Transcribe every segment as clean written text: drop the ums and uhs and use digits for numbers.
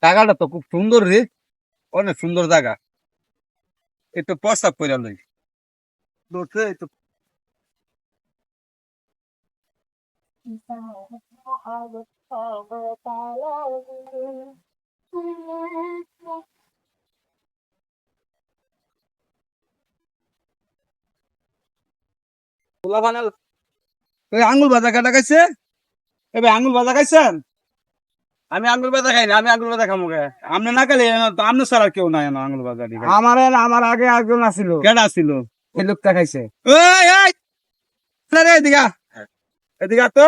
জায়গাটা তো খুব সুন্দর রে, অনেক সুন্দর জায়গা। একটু প্রস্তাব করে লই দৌড়তে একটু। পোলা বানাল আঙ্গুল ভাজা কাটা খাইছে। এবার আঙ্গুল ভাজা খাইছেন? আমি আঙ্গুল ভাজা খাই না, আমি আঙ্গুল ভাজা খামো কে? আপনি না খাইলে আপনি ছাড়া কেউ নাই না আঙ্গুল ভাজা দি খাই। আমার আগে একজন আছিল, কেডা ছিল? এই লোকটা খাইছে। ওই এই না রে, এদিকে আ। এদিকে আ তো।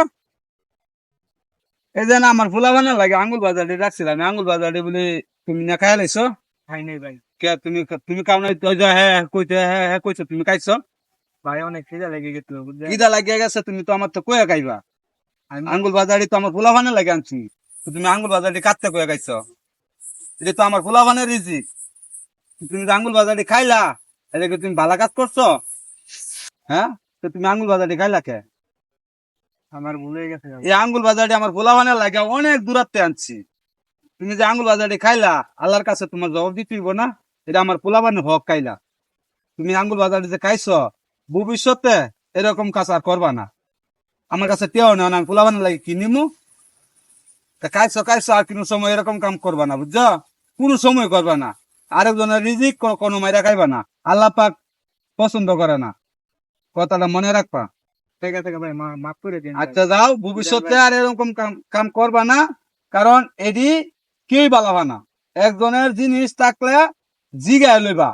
এই যে না আমার ফুলা বানা লাগে আঙ্গুল বাজারে রাখছিলাম, আমি আঙ্গুল বাজারে বলে তুমি না খাই লাইছো? খাই নাই ভাই। কে তুমি তুমি কাও নাই তো? যে হ্যাঁ কইতে হ্যাঁ হ্যাঁ কইছো তুমি খাইছো? ভাই অনেক খিদা লেগে গেছিল বুঝছেন। কিদা লাগিয়ে গেছে? তুমি তো আমার তো কয়ে খাইবা। আমি আঙ্গুল বাজারে তো আমার ফুলা বানা লাগে আনছি, তো তুমি আঙ্গুল বাজারে কাটতে কয়ে খাইছো? এটা তো আমার ফুলা বানের রিজিক। তুমি যে আঙ্গুল বাজারে খাইলা, এটাকে তুমি ভালো কাজ করছো? হ্যাঁ, তো তুমি আঙ্গুল বাজারে খাইলা কে? আমার ভুল হয়ে গেছে ভাই। এই আঙ্গুল বাজারে আমার ফুলা বানের লাগে অনেক দূরাত্তে আনছি। তুমি যে আঙ্গুল বাজারে খাইলা, আল্লাহর কাছে তোমার জবাব দিতে হইব না? এটা আমার পোলা বানের হক খাইলা। তুমি আঙ্গুল বাজারে যে খাইছো, ভবিষ্যতে এরকম কাজ আর করবা না। আমার কাছে টেও না, আমি পোলা বানের লাগে কি নিমু? তা খাইছো খাইছো, আর কোনো সময় এরকম কাম করবা না, বুঝছো? কোনো সময় করবা না। আরেকজনের রিজিক কোনো মাইরা খাইবা না। আল্লাহ পাক পছন্দ করে না, কথাটা মনে রাখবা। ঠিক আছে ভাই, মাফ করে দিন ভাই। আচ্ছা যাও, ভবিষ্যতে আর এরকম কাম কাম করবা না, কারণ এটি কেই বালাবা না। একজনের জিনিস থাকলে জিগায় লইবা।